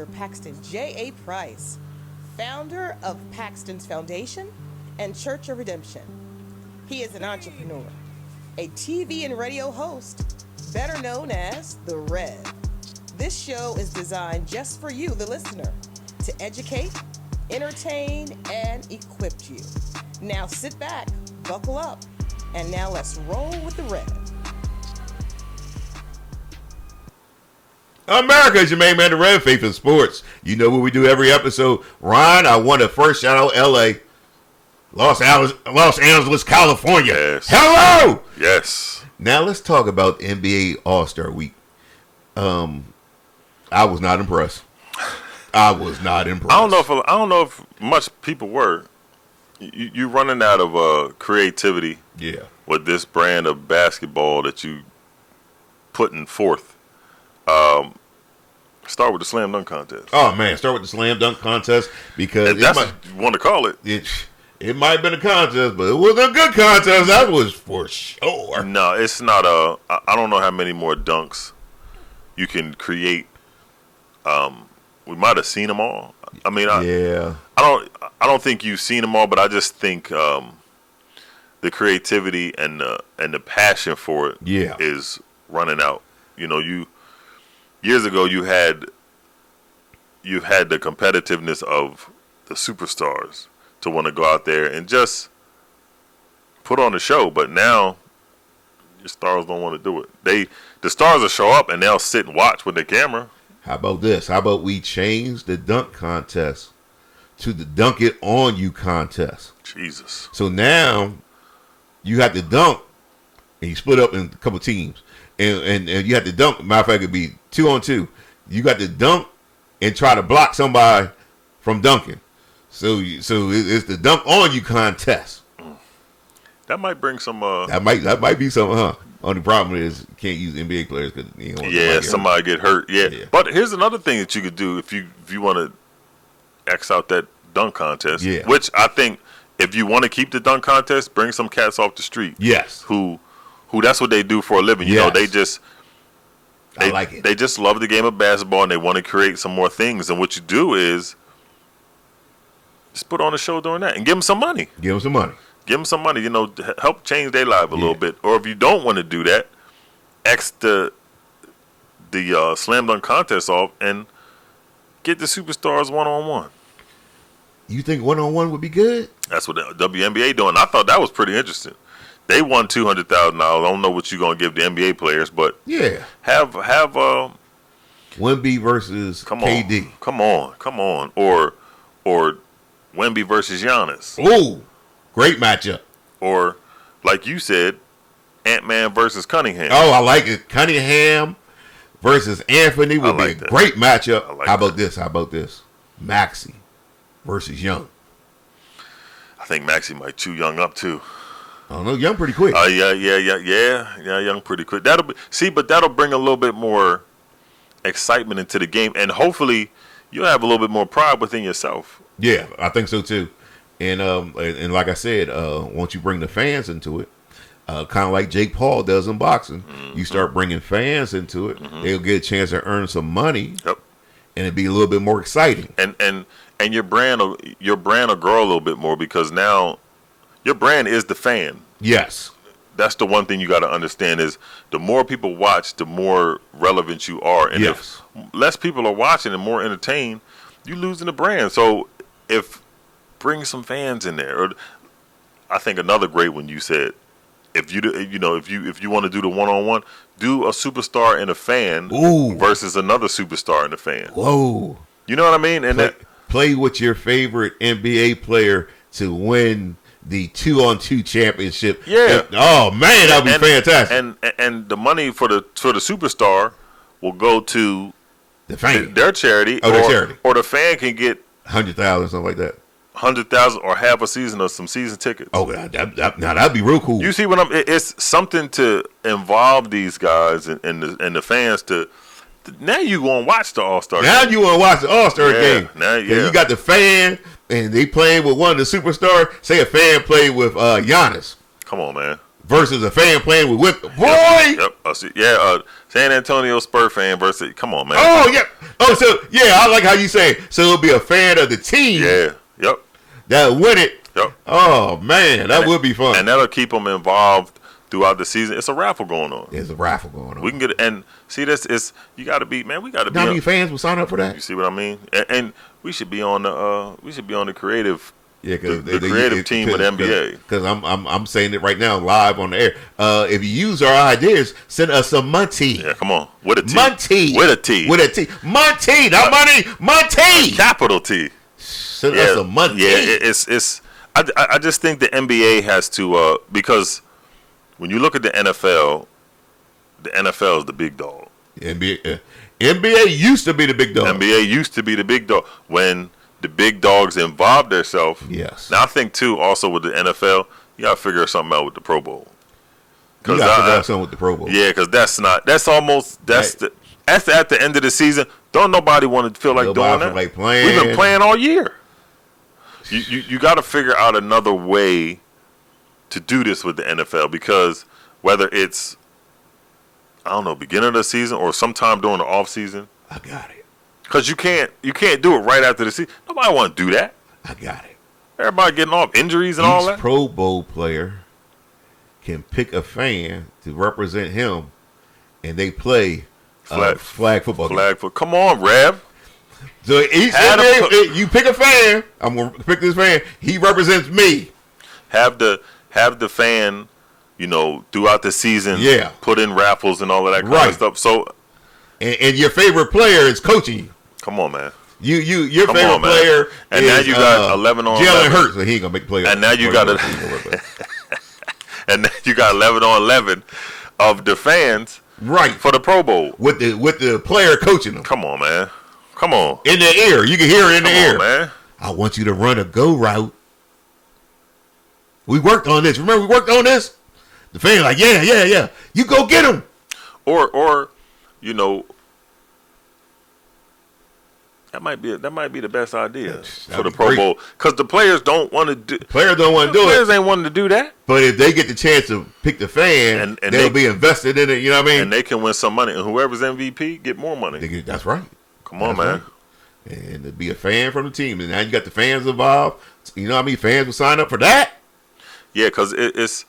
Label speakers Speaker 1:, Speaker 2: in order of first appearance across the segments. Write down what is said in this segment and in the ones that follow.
Speaker 1: Paxton JAPrice, founder of Paxton's Foundation and Church of Redemption. He is an entrepreneur, a TV and radio host, better known as The Rev. This show is designed just for you, the listener, to educate, entertain, and equip you. Now sit back, buckle up, and now let's roll with The Rev.
Speaker 2: America is your main man, The Rev, Faith in Sports. You know what we do every episode. Ryan, I want to first shout out L.A., Los Angeles, California.
Speaker 3: Yes.
Speaker 2: Hello!
Speaker 3: Yes.
Speaker 2: Now let's talk about NBA All-Star Week. I was not impressed. I don't
Speaker 3: know if much people were. You running out of creativity.
Speaker 2: Yeah.
Speaker 3: With this brand of basketball that you putting forth. Start with the slam dunk contest.
Speaker 2: Oh man, start with the slam dunk contest because
Speaker 3: if that's what you want to call it.
Speaker 2: It might have been a contest, but it wasn't a good contest. That was for sure.
Speaker 3: No, it's not I don't know how many more dunks you can create. We might have seen them all. I mean, I don't think you've seen them all, but I just think the creativity and the passion for it is running out. You know, years ago you had the competitiveness of the superstars to want to go out there and just put on a show, but now your stars don't want to do it. The stars will show up and they'll sit and watch with their camera.
Speaker 2: How about this? How about we change the dunk contest to the dunk it on you contest?
Speaker 3: Jesus.
Speaker 2: So now you have to dunk and you split up in a couple teams. And you have to dunk. Matter of fact, it'd be 2-on-2. You got to dunk and try to block somebody from dunking. So it's the dunk on you contest.
Speaker 3: That might bring some.
Speaker 2: That might be some. Only problem is you can't use NBA players because
Speaker 3: somebody get hurt. Yeah. But here's another thing that you could do if you want to X out that dunk contest.
Speaker 2: Yeah.
Speaker 3: Which I think if you want to keep the dunk contest, bring some cats off the street.
Speaker 2: Yes.
Speaker 3: Who that's what they do for a living. You know, they
Speaker 2: like it.
Speaker 3: They just love the game of basketball and they want to create some more things. And what you do is just put on a show doing that and give them some money.
Speaker 2: Give them some money.
Speaker 3: You know, help change their life a little bit. Or if you don't want to do that, X the slam dunk contest off and get the superstars one-on-one.
Speaker 2: You think one-on-one would be good?
Speaker 3: That's what the WNBA doing. I thought that was pretty interesting. They won $200,000. I don't know what you're gonna give the NBA players, but have
Speaker 2: Wemby versus KD.
Speaker 3: Come on, or Wemby versus Giannis.
Speaker 2: Oh, great matchup.
Speaker 3: Or like you said, Ant-Man versus Cunningham.
Speaker 2: Oh, I like it. Cunningham versus Anthony would be a great matchup. How about this? Maxey versus Young.
Speaker 3: I think Maxey might chew Young up too.
Speaker 2: I don't know, Young pretty quick.
Speaker 3: Yeah, Young pretty quick. That'll bring a little bit more excitement into the game, and hopefully you'll have a little bit more pride within yourself.
Speaker 2: Yeah, I think so too. And like I said, once you bring the fans into it, kind of like Jake Paul does in boxing, you start bringing fans into it, they'll get a chance to earn some money, and it'd be a little bit more exciting.
Speaker 3: And your brand will grow a little bit more because now your brand is the fan.
Speaker 2: Yes.
Speaker 3: That's the one thing you got to understand is the more people watch, the more relevant you are. And if less people are watching and more entertained, you're losing the brand. So if bring some fans in there. Or I think another great one you said, if you want to do the one-on-one, do a superstar and a fan versus another superstar and a fan.
Speaker 2: Whoa.
Speaker 3: You know what I mean? And
Speaker 2: play with your favorite NBA player to win the 2-on-2 championship.
Speaker 3: Yeah.
Speaker 2: Oh man, that'd be fantastic.
Speaker 3: And the money for the superstar will go to
Speaker 2: the fan,
Speaker 3: their charity.
Speaker 2: Their charity.
Speaker 3: Or the fan can get
Speaker 2: 100,000, something like that.
Speaker 3: 100,000 or half a season or some season tickets.
Speaker 2: Oh, now that'd be real cool.
Speaker 3: You see what it's something to involve these guys and the fans to. Now you want to watch the All-Star game.
Speaker 2: Now you want to watch the All-Star game.
Speaker 3: Now,
Speaker 2: you got the fan, and they playing with one of the superstars. Say a fan played with Giannis.
Speaker 3: Come on, man.
Speaker 2: versus a fan playing with whip. Boy!
Speaker 3: Yep. San Antonio Spurs fan versus, come on, man.
Speaker 2: Oh, yeah. Oh, so, yeah, I like how you say it. So it'll be a fan of the team.
Speaker 3: Yeah, yep.
Speaker 2: That win it.
Speaker 3: Yep.
Speaker 2: Oh, man, that would be fun.
Speaker 3: And that'll keep them involved throughout the season. It's a raffle going on.
Speaker 2: There's a raffle going on.
Speaker 3: We can get, and see, this is, you got to be, man, we got to be.
Speaker 2: How many fans will sign up for that?
Speaker 3: You see what I mean? And we should be on the creative.
Speaker 2: Yeah,
Speaker 3: because the creative team with the NBA.
Speaker 2: Because I'm saying it right now live on the air. If you use our ideas, send us some money.
Speaker 3: Yeah, come on, with a T.
Speaker 2: Money.
Speaker 3: With a T.
Speaker 2: With a T. Money, not money. Money.
Speaker 3: Capital T.
Speaker 2: Send us some money.
Speaker 3: Yeah, it's. I just think the NBA has to because when you look at the NFL is the big dog.
Speaker 2: NBA used to be the big dog.
Speaker 3: NBA used to be the big dog when the big dogs involved themselves.
Speaker 2: Yes.
Speaker 3: Now I think too, also with the NFL, you gotta figure something out with the Pro Bowl.
Speaker 2: You gotta figure out something with the Pro Bowl.
Speaker 3: Yeah, because that's at the end of the season. Don't nobody want to feel like doing that.
Speaker 2: Like playing.
Speaker 3: We've been playing all year. You got to figure out another way to do this with the NFL, because whether it's, I don't know, beginning of the season or sometime during the off season.
Speaker 2: I got it.
Speaker 3: Because you can't do it right after the season. Nobody want to do that.
Speaker 2: I got it.
Speaker 3: Everybody getting off injuries and all that.
Speaker 2: Each Pro Bowl player can pick a fan to represent him, and they play flag football.
Speaker 3: Flag football. Come on, Rev.
Speaker 2: So each NBA, you pick a fan. I'm gonna pick this fan. He represents me.
Speaker 3: Have the fan, throughout the season.
Speaker 2: Yeah.
Speaker 3: Put in raffles and all of that kind of stuff. So,
Speaker 2: and your favorite player is coaching you.
Speaker 3: Come on, man.
Speaker 2: Your favorite player
Speaker 3: and
Speaker 2: is,
Speaker 3: now you got 11 on 11.
Speaker 2: Jalen Hurts, so he ain't gonna make the playoffs.
Speaker 3: And now you got and then you got 11 on 11 of the fans,
Speaker 2: right,
Speaker 3: for the Pro Bowl
Speaker 2: with the player coaching them.
Speaker 3: Come on, man. Come on.
Speaker 2: In the ear, you can hear it in the ear.
Speaker 3: Man.
Speaker 2: I want you to run a go route. We worked on this. Remember, we worked on this. The fan like, yeah. You go get him.
Speaker 3: Or that might be the best idea for the Pro Bowl, because the players don't want to do.
Speaker 2: Players don't want to do it.
Speaker 3: Players ain't wanting to do that.
Speaker 2: But if they get the chance to pick the fan, and they'll be invested in it. You know what I mean?
Speaker 3: And they can win some money, and whoever's MVP get more money.
Speaker 2: That's right.
Speaker 3: Come on, man.
Speaker 2: Right. And to be a fan from the team, and now you got the fans involved. You know how many fans will sign up for that?
Speaker 3: Yeah, because it's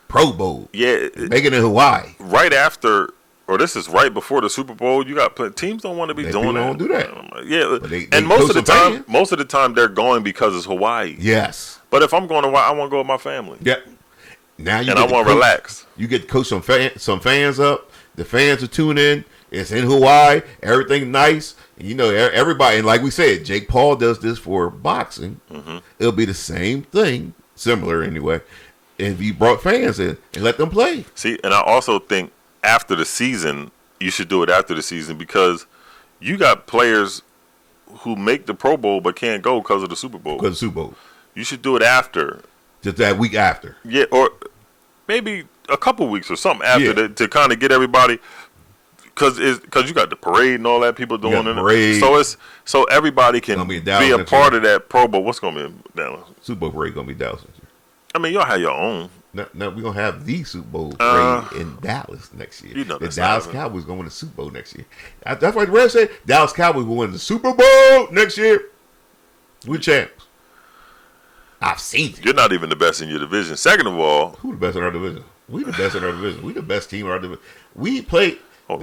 Speaker 2: Pro Bowl.
Speaker 3: Yeah,
Speaker 2: making it in Hawaii
Speaker 3: right after. Or this is right before the Super Bowl. You got teams don't want to be doing that.
Speaker 2: Don't do that.
Speaker 3: Yeah, and most of the time they're going because it's Hawaii.
Speaker 2: Yes.
Speaker 3: But if I'm going to Hawaii, I want to go with my family.
Speaker 2: Yeah. Now
Speaker 3: I want to relax.
Speaker 2: You get to coach some fans up. The fans will tune in. It's in Hawaii. Everything nice. And, everybody. And like we said, Jake Paul does this for boxing. Mm-hmm. It'll be the same thing, similar anyway. If you brought fans in and let them play.
Speaker 3: See, and I also think, after the season, you should do it after the season, because you got players who make the Pro Bowl but can't go because of the Super Bowl.
Speaker 2: Because of the Super Bowl.
Speaker 3: You should do it after.
Speaker 2: Just that week after.
Speaker 3: Yeah, or maybe a couple weeks or something after to kind of get everybody, because you got the parade and all that people doing it. So everybody can be a part of that Pro Bowl. What's going to be in Dallas?
Speaker 2: Super Bowl parade going to be Dallas this year.
Speaker 3: I mean, y'all have your own.
Speaker 2: No, we're going to have the Super Bowl parade in Dallas next year. The Dallas Cowboys going to win the Super Bowl next year. That's why the Reds said Dallas Cowboys will win the Super Bowl next year. We're champs. I've seen it.
Speaker 3: You're not even the best in your division. Second of all,
Speaker 2: who the best in our division? We the best in our division. We the best team in our division. We played the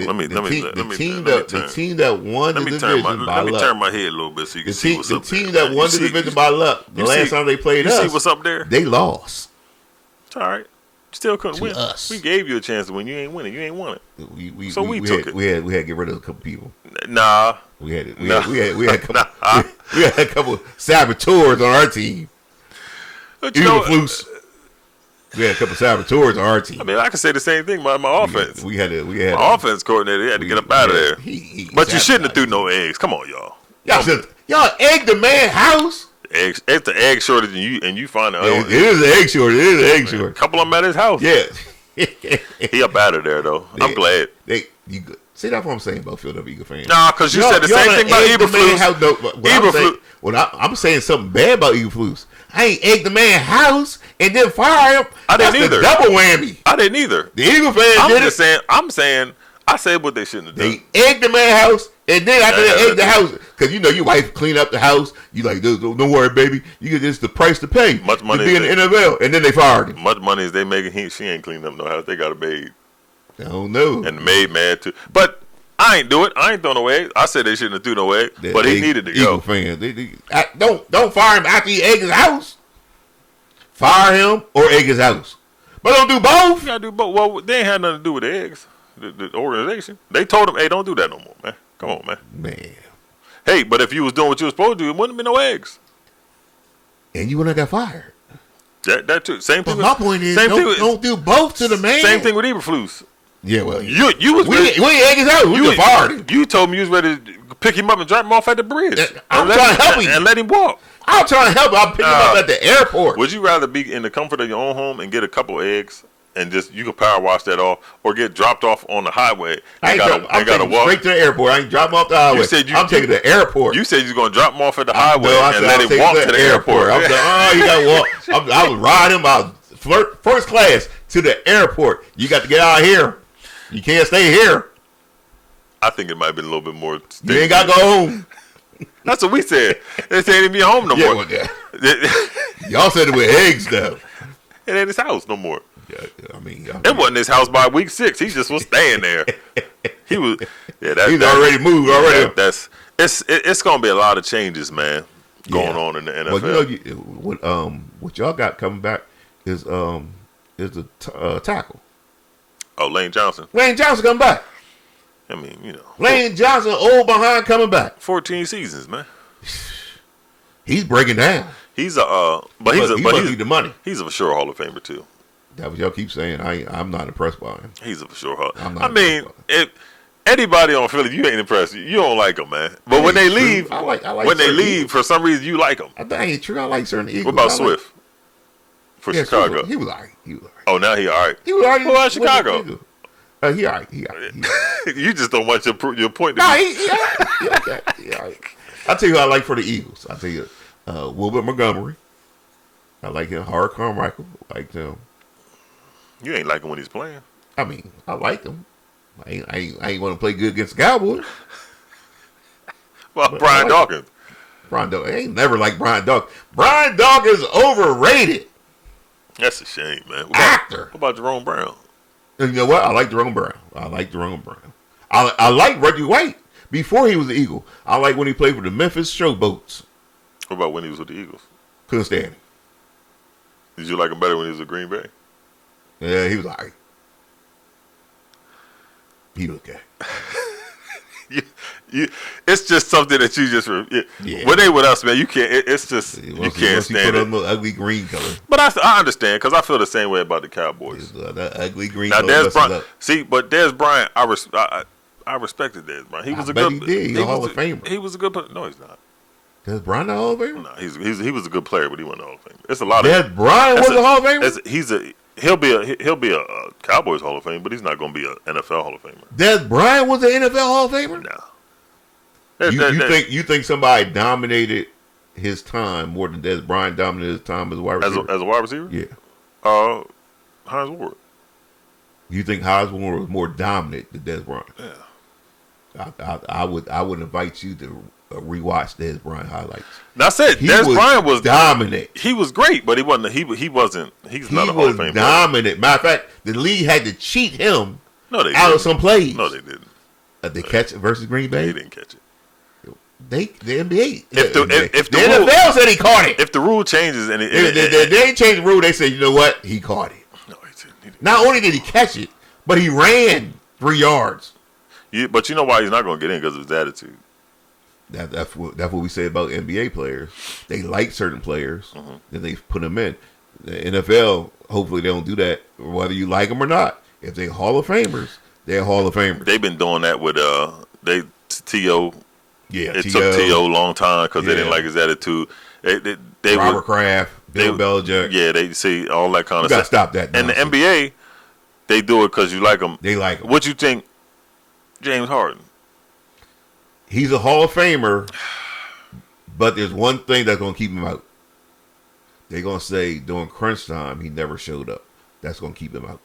Speaker 2: team that won the division by luck.
Speaker 3: Let me turn my head a little bit so you can see what's up there.
Speaker 2: The team that won the division by luck. The last time they played us.
Speaker 3: You see what's up there?
Speaker 2: They lost.
Speaker 3: It's all right. Still couldn't win.
Speaker 2: Us.
Speaker 3: We gave you a chance to win. You ain't winning. You ain't won it. We took it.
Speaker 2: We had to get rid of a couple people.
Speaker 3: Nah.
Speaker 2: We had a couple saboteurs on our team. Evilflus. We had a couple saboteurs on our team.
Speaker 3: I mean, I can say the same thing about my offense.
Speaker 2: We had
Speaker 3: my offense coordinator had to get up out of there. But you shouldn't have threw no eggs. Come on, y'all.
Speaker 2: Y'all egged the man's house.
Speaker 3: Eggs. It's the egg shortage, and you find out.
Speaker 2: It is an egg shortage.
Speaker 3: A couple of them at his house.
Speaker 2: Yeah.
Speaker 3: He up out of there though. I'm glad.
Speaker 2: See, that's what I'm saying about Philadelphia Eagle fans.
Speaker 3: Nah, because you said the same thing about Eberflus.
Speaker 2: I'm saying something bad about Eberflus. I ain't egged the man's house. and then fire him.
Speaker 3: I didn't either.
Speaker 2: Double whammy.
Speaker 3: I didn't either.
Speaker 2: The Eagle fans did it.
Speaker 3: I'm saying, I said what they shouldn't have done.
Speaker 2: They egged the man's house, and then after they egged the house, because your wife clean up the house, you like, don't worry, baby. You get this the price to pay.
Speaker 3: Much money
Speaker 2: to be in the NFL, and then they fired him.
Speaker 3: Much money as they making, she ain't cleaned up no house. They got a maid.
Speaker 2: I don't know.
Speaker 3: And the maid mad too. But I ain't do it. I ain't throw no egg. I said they shouldn't have threw no egg, but he needed to
Speaker 2: Eagle
Speaker 3: go.
Speaker 2: Fan. Don't fire him after he egg his house. Fire him or egg his house. But don't do both.
Speaker 3: You gotta do both. Well, they ain't had nothing to do with the eggs. The organization. They told him, hey, don't do that no more, man. Come on, man.
Speaker 2: Man.
Speaker 3: Hey, but if you was doing what you was supposed to do, it wouldn't have been no eggs.
Speaker 2: And you wouldn't have got fired.
Speaker 3: That too. Same thing.
Speaker 2: But my point is, don't do both to the man.
Speaker 3: Same thing with Eberflus.
Speaker 2: Yeah, well,
Speaker 3: you was
Speaker 2: we egg his house. We fired him.
Speaker 3: You told me you was ready to pick him up and drop him off at the bridge.
Speaker 2: I'm trying to help him
Speaker 3: and let him walk.
Speaker 2: I'm trying to help him. I'm picking him up at the airport.
Speaker 3: Would you rather be in the comfort of your own home and get a couple eggs and just you can power wash that off, or get dropped off on the highway and gotta walk
Speaker 2: straight to the airport? I ain't drop him off the highway. I'm taking the airport.
Speaker 3: You said you was gonna drop him off at the highway and let him walk to the airport.
Speaker 2: I was like, you gotta walk. I would ride him out first class to the airport. You got to get out of here. You can't stay here.
Speaker 3: I think it might have been a little bit more.
Speaker 2: You ain't got to go home.
Speaker 3: That's what we said. They said he ain't be home no more.
Speaker 2: Well, y'all said it with eggs, though.
Speaker 3: It ain't his house no more.
Speaker 2: Yeah, I mean,
Speaker 3: it wasn't his house by week 6. He just was staying there. He was. Yeah,
Speaker 2: he's already moved already.
Speaker 3: It's gonna be a lot of changes, man, going on in the NFL.
Speaker 2: Well, what y'all got coming back is the tackle.
Speaker 3: Oh, Lane Johnson.
Speaker 2: Lane Johnson coming back.
Speaker 3: I mean,
Speaker 2: Lane Johnson, old behind, coming back.
Speaker 3: 14 seasons, man.
Speaker 2: He's breaking down.
Speaker 3: He's the money. He's a for sure Hall of Famer too.
Speaker 2: That what y'all keep saying. I'm not impressed by him.
Speaker 3: He's a for sure Hall. I mean, if anybody on Philly, you ain't impressed. You don't like him, man. But when they leave,
Speaker 2: I like
Speaker 3: when they leave,
Speaker 2: Eagles.
Speaker 3: For some reason, you like them.
Speaker 2: That ain't true. I like certain Eagles.
Speaker 3: What about Swift? For Chicago,
Speaker 2: Swift, he was all right.
Speaker 3: Oh, now he all right.
Speaker 2: He was all right.
Speaker 3: What about Chicago?
Speaker 2: He all right. He all right.
Speaker 3: You just don't want your point to
Speaker 2: be.
Speaker 3: He
Speaker 2: all right. I'll tell you who I like for the Eagles. I'll tell you, Wilbert Montgomery. I like him. Howard Carmichael. I like him.
Speaker 3: You ain't like him when he's playing.
Speaker 2: I mean, I like him. I ain't want to play good against the Cowboys.
Speaker 3: Well, Brian Dawkins.
Speaker 2: Brian Dawkins. I ain't never liked Brian Dawkins. Brian Dawkins is overrated.
Speaker 3: That's a shame, man.
Speaker 2: Actor.
Speaker 3: What about Jerome Brown?
Speaker 2: And you know what? I like Jerome Brown. I like Reggie White before he was the Eagle. I like when he played for the Memphis Showboats.
Speaker 3: What about when he was with the Eagles?
Speaker 2: Couldn't stand him.
Speaker 3: Did you like him better when he was with Green Bay?
Speaker 2: Yeah, he was all right. He was okay.
Speaker 3: It's just something that you just when they with us, man. You can't. It's just you can't stand it.
Speaker 2: Ugly green color.
Speaker 3: But I understand because I feel the same way about the Cowboys.
Speaker 2: That ugly green.
Speaker 3: Now,
Speaker 2: color
Speaker 3: Dez Bryant. See, but Dez Bryant, I respected Dez Bryant. He was a good.
Speaker 2: He did. He's a Hall of Famer.
Speaker 3: He was a good. No, he's not.
Speaker 2: Dez Bryant a Hall of Famer?
Speaker 3: No, he was a good player, but he wasn't a Hall of Famer. It's a lot
Speaker 2: Dez Bryant was a Hall of Famer.
Speaker 3: He'll be a Cowboys Hall of Fame, but he's not going to be an NFL Hall of Famer.
Speaker 2: Dez Bryant was an NFL Hall of Famer?
Speaker 3: No.
Speaker 2: You think somebody dominated his time more than Dez Bryant dominated his time as a wide receiver?
Speaker 3: As a wide receiver?
Speaker 2: Yeah.
Speaker 3: Hines Ward.
Speaker 2: You think Hines Ward was more dominant than Dez Bryant?
Speaker 3: Yeah.
Speaker 2: I would invite you to rewatch Dez Bryant highlights.
Speaker 3: Now I said Dez Bryant was
Speaker 2: dominant.
Speaker 3: He was great, but he wasn't. He's not a Hall of Fame.
Speaker 2: Dominant. Matter of fact, the league had to cheat him out of some plays.
Speaker 3: No, they didn't.
Speaker 2: They catch it versus Green Bay.
Speaker 3: They didn't catch it.
Speaker 2: The NBA.
Speaker 3: If the
Speaker 2: NFL said he caught it.
Speaker 3: If the rule changes and
Speaker 2: they changed the rule, they said, you know what? He caught it.
Speaker 3: No, he didn't.
Speaker 2: Not only did he catch it, but he ran 3 yards.
Speaker 3: But you know why he's not going to get in? Because of his attitude.
Speaker 2: That's what we say about NBA players. They like certain players, and they put them in. The NFL, hopefully they don't do that, whether you like them or not. If they're Hall of Famers, they're Hall of Famers.
Speaker 3: They've been doing that with T.O.
Speaker 2: Yeah,
Speaker 3: it took T.O. a long time because they didn't like his attitude. They
Speaker 2: Robert Kraft, Bill Belichick.
Speaker 3: Yeah, they see all that kind of stuff.
Speaker 2: Got to stop that.
Speaker 3: And the NBA, they do it because you like them.
Speaker 2: They like him.
Speaker 3: What you think, James Harden?
Speaker 2: He's a Hall of Famer, but there's one thing that's going to keep him out. they're going to say during crunch time he never showed up. That's going to keep him out.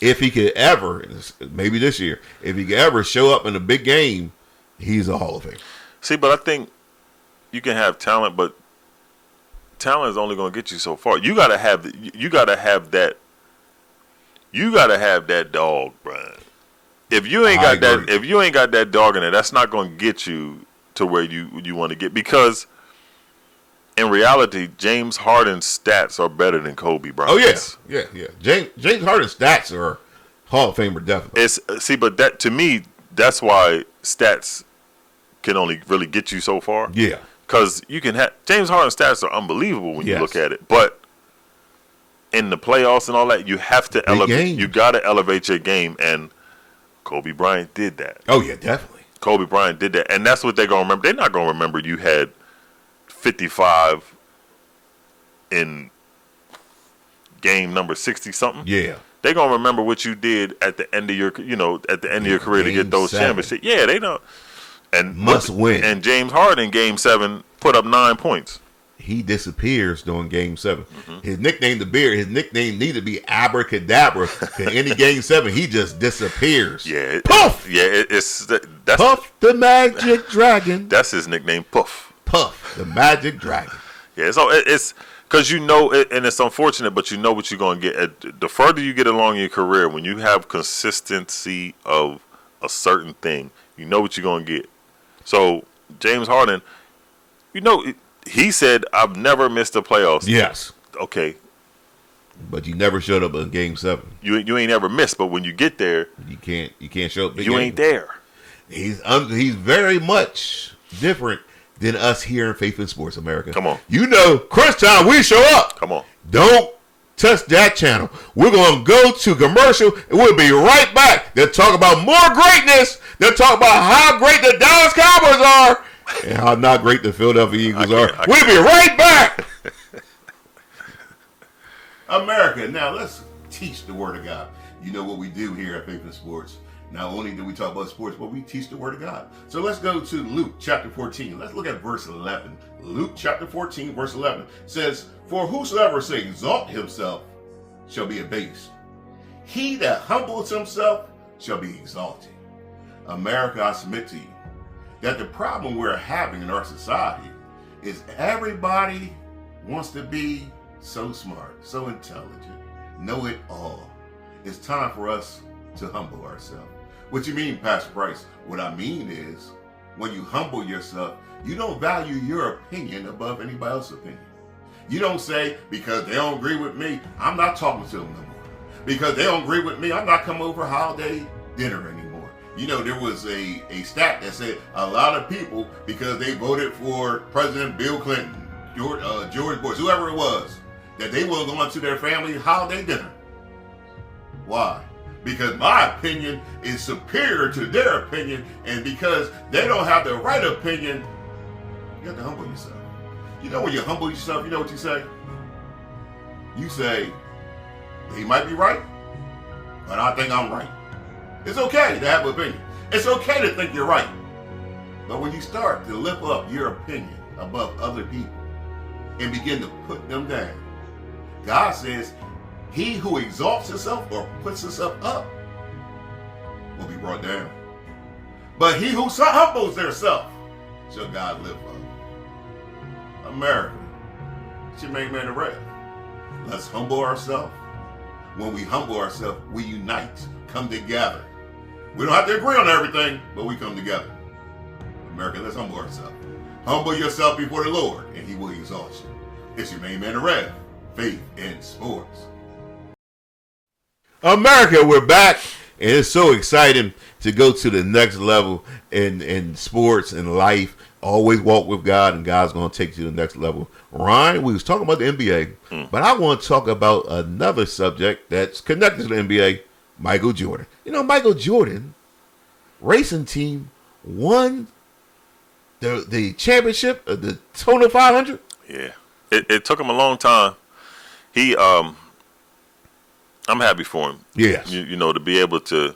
Speaker 2: If he could ever, maybe this year, if he could ever show up in a big game, he's a Hall of Famer.
Speaker 3: See, but I think you can have talent, but talent is only going to get you so far. You got to have that dog, Brian. If you ain't got that dog in it, that's not going to get you to where you want to get, because in reality, James Harden's stats are better than Kobe Bryant's.
Speaker 2: Oh yeah. James Harden's stats are Hall of Famer definitely.
Speaker 3: But that, to me, that's why stats can only really get you so far.
Speaker 2: Yeah,
Speaker 3: because you can have James Harden's stats are unbelievable when you look at it, but in the playoffs and all that, you have to elevate. You got to elevate your game, and Kobe Bryant did that.
Speaker 2: Oh yeah, definitely.
Speaker 3: Kobe Bryant did that, and that's what they're gonna remember. They're not gonna remember you had 55 in game number 60 something.
Speaker 2: Yeah,
Speaker 3: they're gonna remember what you did at the end of your, career to get those championships. Yeah, they know. And
Speaker 2: must win.
Speaker 3: And James Harden, game 7, put up 9 points.
Speaker 2: He disappears during game 7. Mm-hmm. His nickname, the Beard, his nickname need to be Abracadabra. In any game 7, he just disappears.
Speaker 3: Yeah,
Speaker 2: Puff.
Speaker 3: That's
Speaker 2: Puff the Magic Dragon.
Speaker 3: That's his nickname, Puff.
Speaker 2: Puff the Magic Dragon.
Speaker 3: Yeah, so it's because and it's unfortunate, but you know what you're going to get. The further you get along in your career, when you have consistency of a certain thing, you know what you're going to get. So James Harden, he said, "I've never missed a playoffs."
Speaker 2: Yes.
Speaker 3: Okay.
Speaker 2: But you never showed up in game 7.
Speaker 3: You ain't ever missed, but when you get there,
Speaker 2: you can't show up.
Speaker 3: You ain't there.
Speaker 2: He's very much different than us here in Faith in Sports America.
Speaker 3: Come on.
Speaker 2: Crunch time, we show up.
Speaker 3: Come on.
Speaker 2: Don't touch that channel. We're going to go to commercial, and we'll be right back. They'll talk about more greatness. They'll talk about how great the Dallas Cowboys are and how not great the Philadelphia Eagles are. We'll be right back. America, now let's teach the Word of God. You know what we do here at Faith in Sports. Not only do we talk about sports, but we teach the Word of God. So let's go to Luke chapter 14. Let's look at verse 11. Luke chapter 14, verse 11 says, "For whosoever shall exalt himself shall be abased. He that humbles himself shall be exalted." America, I submit to you that the problem we're having in our society is everybody wants to be so smart, so intelligent, know it all. It's time for us to humble ourselves. What you mean, Pastor Price? What I mean is, when you humble yourself, you don't value your opinion above anybody else's opinion. You don't say, because they don't agree with me, I'm not talking to them no more. Because they don't agree with me, I'm not coming over holiday dinner anymore. There was a stat that said a lot of people, because they voted for President Bill Clinton, George Bush, whoever it was, that they will go into their family holiday dinner. Why? Because my opinion is superior to their opinion, and because they don't have the right opinion, you have to humble yourself. When you humble yourself, you know what you say? You say, he might be right, but I think I'm right. It's okay to have an opinion. It's okay to think you're right. But when you start to lift up your opinion above other people and begin to put them down, God says, he who exalts himself or puts himself up will be brought down. But he who humbles himself shall God lift up. America, it's your main man, the Rev. Let's humble ourselves. When we humble ourselves, we unite, come together. We don't have to agree on everything, but we come together. America, let's humble ourselves. Humble yourself before the Lord, and he will exalt you. It's your main man, the Rev. Faith in Sports. America, we're back, and it's so exciting to go to the next level in sports and life. Always walk with God, and God's going to take you to the next level. Ryan, we was talking about the NBA, but I want to talk about another subject that's connected to the NBA, Michael Jordan. Michael Jordan, racing team, won the championship of the Daytona 500.
Speaker 3: Yeah, it took him a long time. I'm happy for him.
Speaker 2: Yes.
Speaker 3: To be able to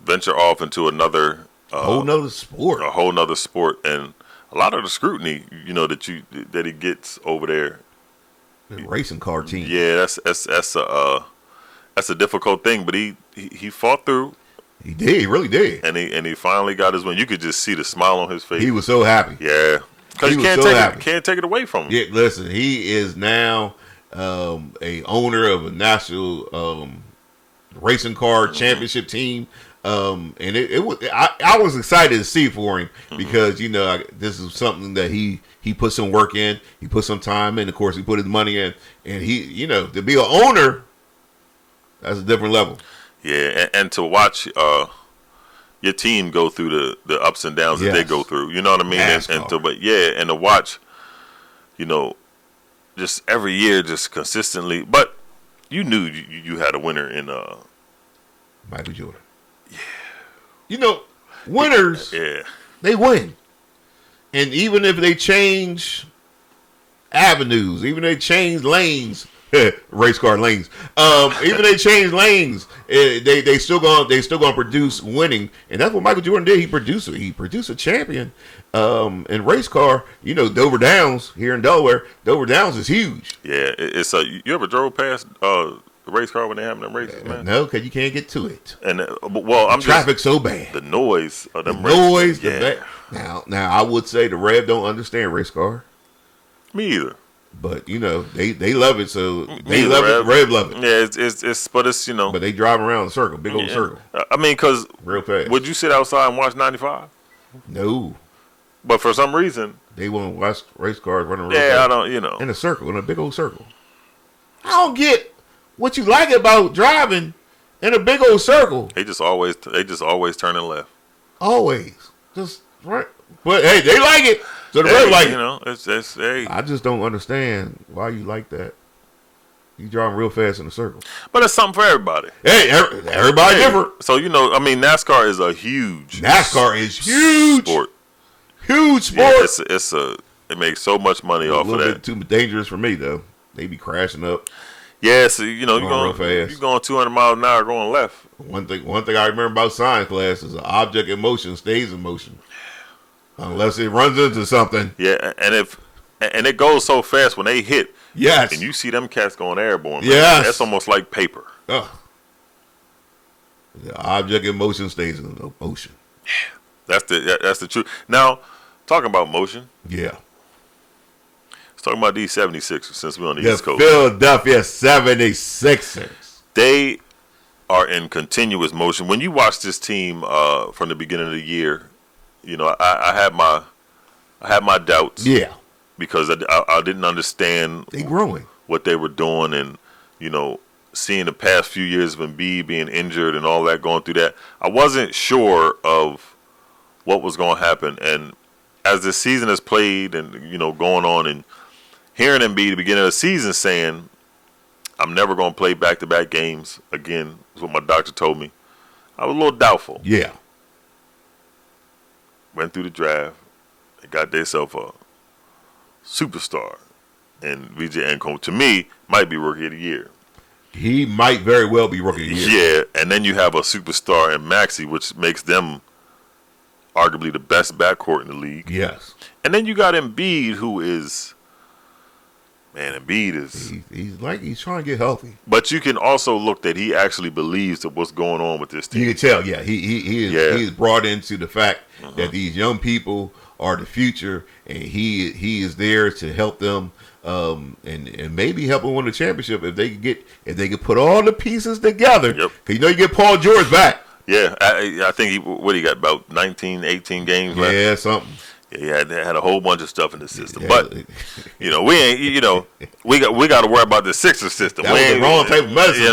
Speaker 3: venture off into another
Speaker 2: whole nother sport.
Speaker 3: A whole nother sport, and a lot of the scrutiny, that he gets over there
Speaker 2: The racing car team.
Speaker 3: Yeah, that's a difficult thing, but he fought through.
Speaker 2: He did. He really did.
Speaker 3: And he finally got his win. You could just see the smile on his face.
Speaker 2: He was so happy.
Speaker 3: Yeah, because you can't take it away from him.
Speaker 2: Yeah, listen, he is now a owner of a national racing car championship team. And I was excited to see for him because this is something that he put some work in, he put some time in. Of course, he put his money in, and he to be an owner, that's a different level.
Speaker 3: Yeah, and to watch your team go through the ups and downs that they go through, you know what I mean? And to watch, just every year, just consistently. But you knew you had a winner in
Speaker 2: Michael Jordan. Yeah, winners.
Speaker 3: Yeah,
Speaker 2: they win, and even if they change avenues, even if they change lanes. Race car lanes. Even they change lanes, they still gonna produce winning, and that's what Michael Jordan did. He produced a champion in race car. Dover Downs here in Delaware. Dover Downs is huge.
Speaker 3: Yeah, it's you ever drove past the race car when they having them races, man?
Speaker 2: No, because you can't get to it.
Speaker 3: And traffic's
Speaker 2: so bad.
Speaker 3: The noise of them
Speaker 2: races.
Speaker 3: Yeah.
Speaker 2: Now I would say the Rev don't understand race car.
Speaker 3: Me either.
Speaker 2: But they love it, so they love it. Rev love it.
Speaker 3: Yeah, it's but
Speaker 2: they drive around in a circle, big old circle.
Speaker 3: I mean, because
Speaker 2: real fast.
Speaker 3: Would you sit outside and watch 95?
Speaker 2: No.
Speaker 3: But for some reason
Speaker 2: they want to watch race cars running.
Speaker 3: Real fast. I don't.
Speaker 2: In a circle, in a big old circle. I don't get what you like about driving in a big old circle.
Speaker 3: They just always turning left.
Speaker 2: Always, just right. But hey, they like it. So the Rev like
Speaker 3: it's hey.
Speaker 2: I just don't understand why you like that. You driving real fast in a circle.
Speaker 3: But it's something for everybody.
Speaker 2: Hey, everybody different.
Speaker 3: So NASCAR is a huge.
Speaker 2: NASCAR is huge
Speaker 3: sport.
Speaker 2: Huge sport.
Speaker 3: Yeah, it makes so much money off of that. A little bit
Speaker 2: too dangerous for me though. They be crashing up.
Speaker 3: Yeah, so you're going
Speaker 2: real fast.
Speaker 3: You're going 200 miles an hour going left.
Speaker 2: One thing I remember about science class is an object in motion stays in motion. Unless it runs into something.
Speaker 3: Yeah, and it goes so fast when they hit.
Speaker 2: Yes.
Speaker 3: And you see them cats going airborne. Man.
Speaker 2: Yes.
Speaker 3: That's almost like paper.
Speaker 2: The object in motion stays in the motion.
Speaker 3: That's the truth. Now, talking about motion.
Speaker 2: Yeah.
Speaker 3: Let's talk about these 76ers since we're on the East Coast.
Speaker 2: Philadelphia 76ers.
Speaker 3: They are in continuous motion. When you watch this team from the beginning of the year, I had my doubts.
Speaker 2: Yeah.
Speaker 3: Because I didn't understand what they were doing, and seeing the past few years of Embiid being injured and all that, going through that, I wasn't sure of what was going to happen. And as the season has played and going on, and hearing Embiid at the beginning of the season saying, "I'm never going to play back-to-back games again," is what my doctor told me. I was a little doubtful.
Speaker 2: Yeah.
Speaker 3: Went through the draft. They got themselves a superstar. And VJ Anko, to me, might be Rookie of the Year.
Speaker 2: He might very well be Rookie of the Year.
Speaker 3: Yeah, and then you have a superstar in Maxey, which makes them arguably the best backcourt in the league.
Speaker 2: Yes.
Speaker 3: And then you got Embiid, who is... Man, Embiid is...
Speaker 2: He's trying to get healthy.
Speaker 3: But you can also look that he actually believes that what's going on with this team.
Speaker 2: You can tell, yeah. He is brought into the fact that these young people are the future, and he is there to help them, and maybe help them win the championship if they could put all the pieces together.
Speaker 3: Yep.
Speaker 2: Because you get Paul George back.
Speaker 3: Yeah, I think he got about 19, 18 games left.
Speaker 2: Yeah, something.
Speaker 3: Yeah, they had a whole bunch of stuff in the system, but we ain't. We got to worry about the Sixers system.
Speaker 2: That was the wrong type of medicine.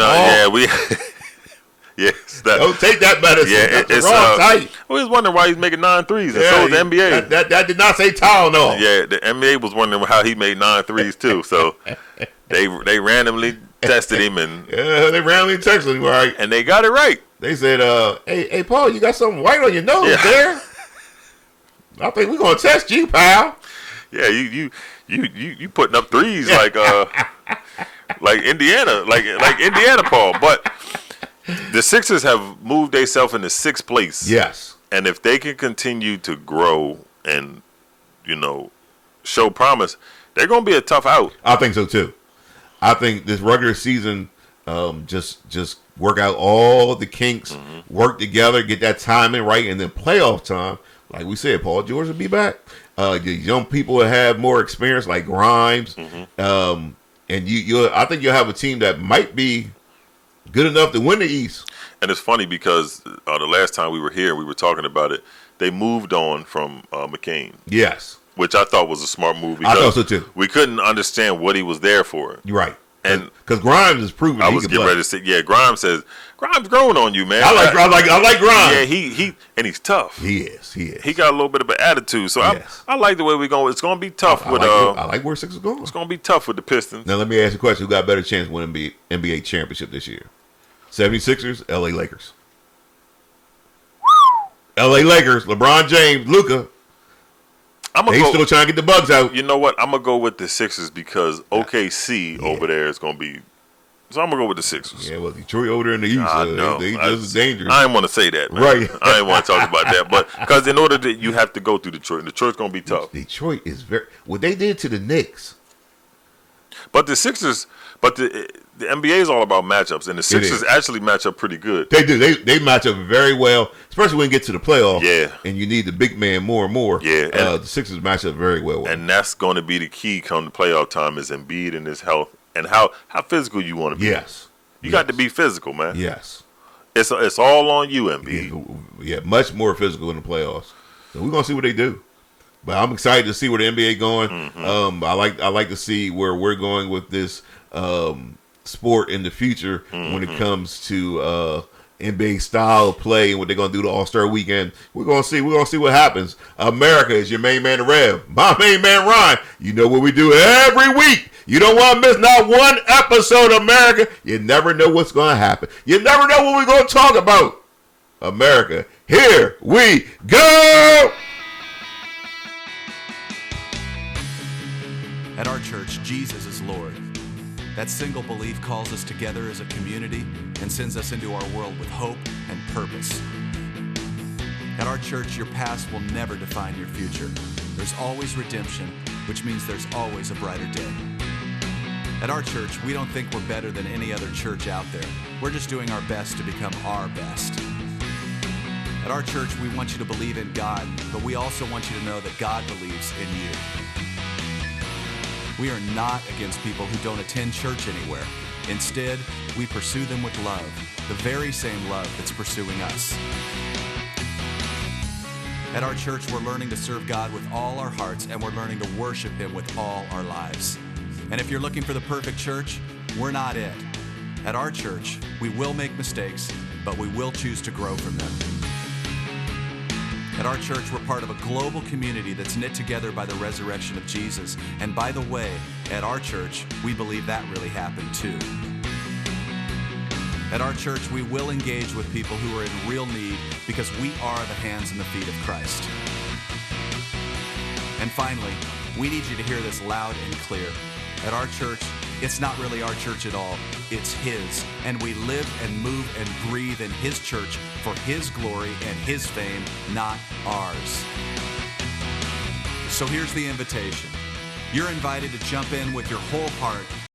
Speaker 3: Yes,
Speaker 2: don't take that medicine. Yeah, it's wrong type.
Speaker 3: I was wondering why he's making 9 threes, and so was the NBA.
Speaker 2: That did not say Tylenol.
Speaker 3: Yeah, the NBA was wondering how he made 9 threes too. So they randomly tested him, and
Speaker 2: they randomly tested him, right?
Speaker 3: And they got it right.
Speaker 2: They said, "Hey, Paul, you got something white on your nose there. I think we're gonna test you, pal."
Speaker 3: Yeah, you putting up threes like Indiana, like Indiana, Paul. But the Sixers have moved themselves into 6th place.
Speaker 2: Yes,
Speaker 3: and if they can continue to grow and show promise, they're gonna be a tough out.
Speaker 2: I think so too. I think this regular season, just work out all the kinks, work together, get that timing right, and then playoff time. Like we said, Paul George will be back. The young people will have more experience, like Grimes, and I think you'll have a team that might be good enough to win the East.
Speaker 3: And it's funny because the last time we were here, we were talking about it. They moved on from McCain.
Speaker 2: Yes.
Speaker 3: Which I thought was a smart move.
Speaker 2: I thought so too.
Speaker 3: We couldn't understand what he was there for.
Speaker 2: You're right.
Speaker 3: And
Speaker 2: because Grimes is proven,
Speaker 3: I was getting ready to say, Grimes growing on you, man.
Speaker 2: I like Grimes.
Speaker 3: Yeah, he and he's tough.
Speaker 2: He is.
Speaker 3: He got a little bit of an attitude. So
Speaker 2: yes.
Speaker 3: I like the way we're going. It's going to be tough with.
Speaker 2: I like where Sixers going.
Speaker 3: It's going to be tough with the Pistons.
Speaker 2: Now let me ask you a question: who got a better chance to win NBA championship this year? 76ers, LA Lakers. LA Lakers, LeBron James, Luka. Still trying to get the bugs out.
Speaker 3: You know what? I'm going to go with the Sixers because OKC over there is going to be. So I'm going to go with the Sixers.
Speaker 2: Yeah, well, Detroit over there in the East, they just dangerous.
Speaker 3: I didn't want to say that, man.
Speaker 2: Right.
Speaker 3: I didn't want to talk about that. But because in order that you have to go through Detroit. Detroit's going to be tough.
Speaker 2: Detroit is what they did to the Knicks.
Speaker 3: But the Sixers, the NBA is all about matchups, and the Sixers actually match up pretty good.
Speaker 2: They do. They match up very well, especially when you get to the playoffs.
Speaker 3: Yeah.
Speaker 2: And you need the big man more and more.
Speaker 3: Yeah.
Speaker 2: The Sixers match up very well.
Speaker 3: And that's going to be the key come the playoff time is Embiid and his health and how physical you want to be.
Speaker 2: Yes.
Speaker 3: You got to be physical, man.
Speaker 2: Yes.
Speaker 3: It's all on you, Embiid.
Speaker 2: Yeah, much more physical in the playoffs. So we're going to see what they do. But I'm excited to see where the NBA going. Mm-hmm. I like to see where we're going with this sport in the future when it comes to NBA style of play and what they're going to do the All-Star weekend. We're going to see what happens. America is your main man, Rev. My main man, Ryan. You know what we do every week. You don't want to miss not one episode of America. You never know what's going to happen. You never know what we're going to talk about. America, here we go.
Speaker 4: At our church, Jesus is Lord. That single belief calls us together as a community and sends us into our world with hope and purpose. At our church, your past will never define your future. There's always redemption, which means there's always a brighter day. At our church, we don't think we're better than any other church out there. We're just doing our best to become our best. At our church, we want you to believe in God, but we also want you to know that God believes in you. We are not against people who don't attend church anywhere. Instead, we pursue them with love, the very same love that's pursuing us. At our church, we're learning to serve God with all our hearts, and we're learning to worship Him with all our lives. And if you're looking for the perfect church, we're not it. At our church, we will make mistakes, but we will choose to grow from them. At our church, we're part of a global community that's knit together by the resurrection of Jesus. And by the way, at our church, we believe that really happened too. At our church, we will engage with people who are in real need because we are the hands and the feet of Christ. And finally, we need you to hear this loud and clear. At our church, it's not really our church at all. It's His. And we live and move and breathe in His church for His glory and His fame, not ours. So here's the invitation. You're invited to jump in with your whole heart